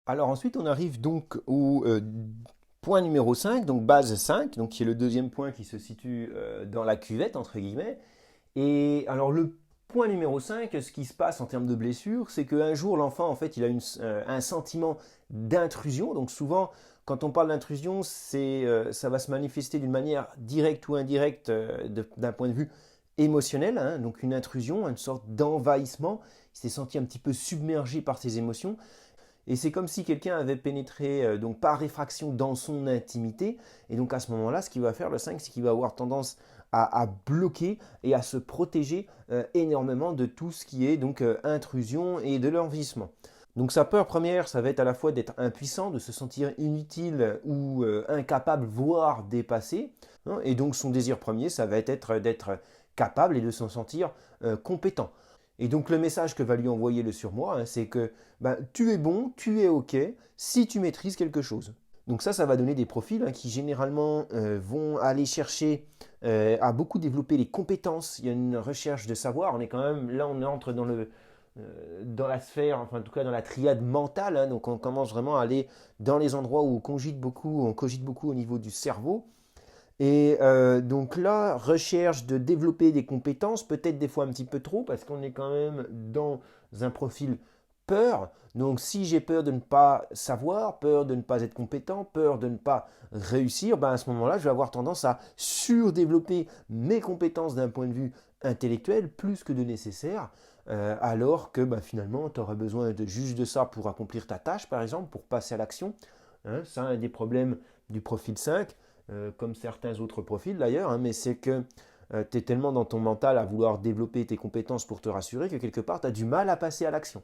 Alors ensuite, on arrive donc au point numéro 5, donc base 5, donc qui est le deuxième point qui se situe dans la cuvette, entre guillemets. Et alors le point numéro 5, ce qui se passe en termes de blessure, c'est qu'un jour, l'enfant, en fait, il a un sentiment d'intrusion. Donc souvent, quand on parle d'intrusion, ça va se manifester d'une manière directe ou indirecte d'un point de vue émotionnel, hein. Donc une intrusion, une sorte d'envahissement. Il s'est senti un petit peu submergé par ses émotions. Et c'est comme si quelqu'un avait pénétré donc par réfraction dans son intimité. Et donc à ce moment-là, ce qu'il va faire le 5, c'est qu'il va avoir tendance à bloquer et à se protéger énormément de tout ce qui est donc intrusion et de l'envahissement. Donc sa peur première, ça va être à la fois d'être impuissant, de se sentir inutile ou incapable, voire dépassé, hein. Et donc son désir premier, ça va être d'être capable et de se sentir compétent. Et donc le message que va lui envoyer le surmoi, hein, c'est que ben, tu es bon, tu es OK si tu maîtrises quelque chose. Donc ça va donner des profils hein, qui généralement vont aller chercher à beaucoup développer les compétences. Il y a une recherche de savoir. On est quand même là, on entre dans la sphère, enfin en tout cas dans la triade mentale. Hein. Donc on commence vraiment à aller dans les endroits où on cogite beaucoup au niveau du cerveau. Et donc là, recherche de développer des compétences, peut-être des fois un petit peu trop, parce qu'on est quand même dans un profil peur. Donc si j'ai peur de ne pas savoir, peur de ne pas être compétent, peur de ne pas réussir, ben à ce moment-là, je vais avoir tendance à surdévelopper mes compétences d'un point de vue intellectuel plus que de nécessaire, alors que ben, finalement, tu aurais besoin de juste de ça pour accomplir ta tâche, par exemple, pour passer à l'action. Hein, ça, un des problèmes du profil 5 comme certains autres profils d'ailleurs, hein, mais c'est que tu es tellement dans ton mental à vouloir développer tes compétences pour te rassurer que quelque part, tu as du mal à passer à l'action.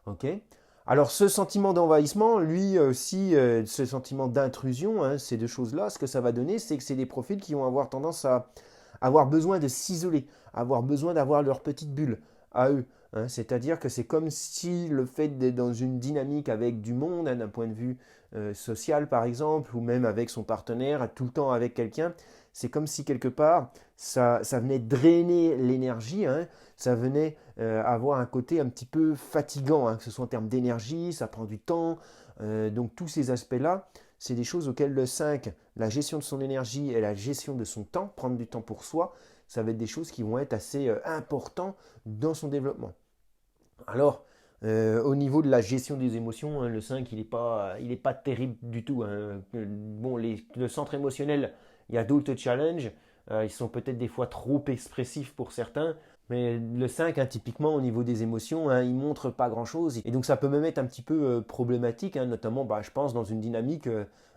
Okay. Alors ce sentiment d'envahissement, lui aussi, ce sentiment d'intrusion, hein, ces deux choses-là, ce que ça va donner, c'est que c'est des profils qui vont avoir tendance à avoir besoin de s'isoler, avoir besoin d'avoir leur petite bulle à eux, hein. C'est-à-dire que c'est comme si le fait d'être dans une dynamique avec du monde, hein, d'un point de vue social par exemple, ou même avec son partenaire, tout le temps avec quelqu'un, c'est comme si quelque part ça venait drainer l'énergie, hein, ça venait avoir un côté un petit peu fatigant, hein, que ce soit en termes d'énergie, ça prend du temps, donc tous ces aspects-là, c'est des choses auxquelles le 5, la gestion de son énergie et la gestion de son temps, prendre du temps pour soi, ça va être des choses qui vont être assez importantes dans son développement. Alors, au niveau de la gestion des émotions, hein, le 5, il est pas terrible du tout, hein. Bon, le centre émotionnel, il y a d'autres challenges. Ils sont peut-être des fois trop expressifs pour certains. Mais le 5, hein, typiquement, au niveau des émotions, hein, il montre pas grand-chose. Et donc, ça peut même être un petit peu problématique, hein, notamment, bah, je pense, dans une dynamique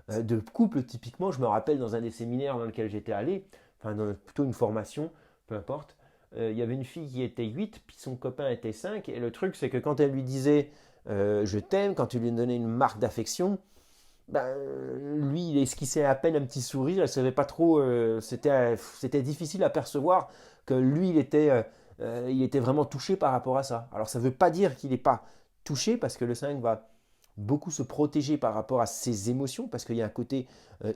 de couple. Typiquement, je me rappelle dans un des séminaires dans lequel j'étais allé, enfin, plutôt une formation, peu importe, il y avait une fille qui était 8, puis son copain était 5. Et le truc, c'est que quand elle lui disait je t'aime, quand tu lui donnais une marque d'affection, ben, lui, il esquissait à peine un petit sourire. Elle savait pas trop. C'était difficile à percevoir que lui, il était vraiment touché par rapport à ça. Alors, ça ne veut pas dire qu'il n'est pas touché, parce que le 5 va beaucoup se protéger par rapport à ses émotions, parce qu'il y a un côté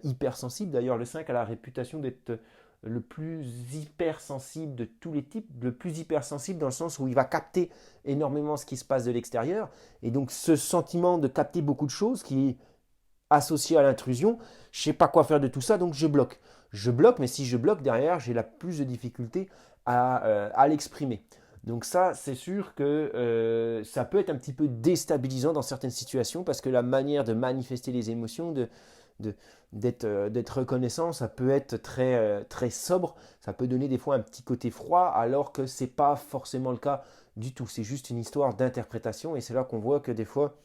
hypersensible. D'ailleurs, le 5 a la réputation d'être le plus hypersensible de tous les types, le plus hypersensible dans le sens où il va capter énormément ce qui se passe de l'extérieur. Et donc ce sentiment de capter beaucoup de choses qui est associé à l'intrusion, je ne sais pas quoi faire de tout ça, donc je bloque. Je bloque, mais si je bloque derrière, j'ai la plus de difficulté à l'exprimer. Donc ça, c'est sûr que ça peut être un petit peu déstabilisant dans certaines situations parce que la manière de manifester les émotions, de, d'être reconnaissant, ça peut être très sobre, ça peut donner des fois un petit côté froid alors que ce n'est pas forcément le cas du tout. C'est juste une histoire d'interprétation et c'est là qu'on voit que des fois,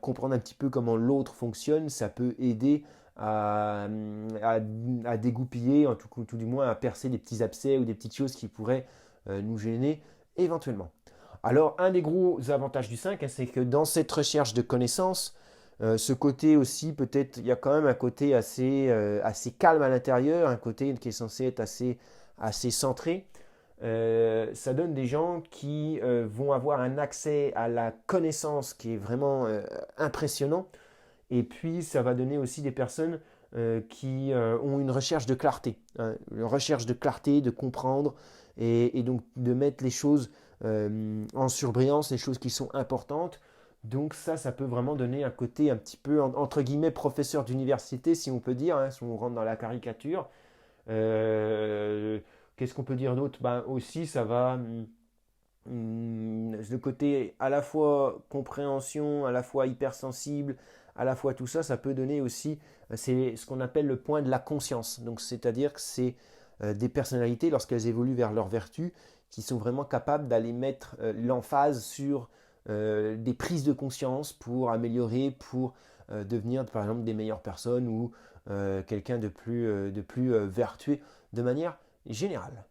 comprendre un petit peu comment l'autre fonctionne, ça peut aider à, à, à dégoupiller, en tout du moins à percer des petits abcès ou des petites choses qui pourraient nous gêner éventuellement. Alors, un des gros avantages du 5, hein, c'est que dans cette recherche de connaissances, ce côté aussi, peut-être, il y a quand même un côté assez calme à l'intérieur, un côté qui est censé être assez centré. Ça donne des gens qui vont avoir un accès à la connaissance qui est vraiment impressionnant. Et puis, ça va donner aussi des personnes qui ont une recherche de clarté, hein, une recherche de clarté, de comprendre et donc de mettre les choses en surbrillance, les choses qui sont importantes, Donc ça peut vraiment donner un côté un petit peu, entre guillemets, professeur d'université, si on peut dire, hein, si on rentre dans la caricature. Euh, Qu'est-ce qu'on peut dire d'autre? Ben, aussi, ça va, le côté à la fois compréhension, à la fois hypersensible, à la fois tout ça, ça peut donner aussi, c'est ce qu'on appelle le point de la conscience. Donc, c'est-à-dire que c'est des personnalités, lorsqu'elles évoluent vers leur vertu, qui sont vraiment capables d'aller mettre l'emphase sur des prises de conscience pour améliorer, pour devenir par exemple des meilleures personnes ou quelqu'un de plus vertueux de manière générale.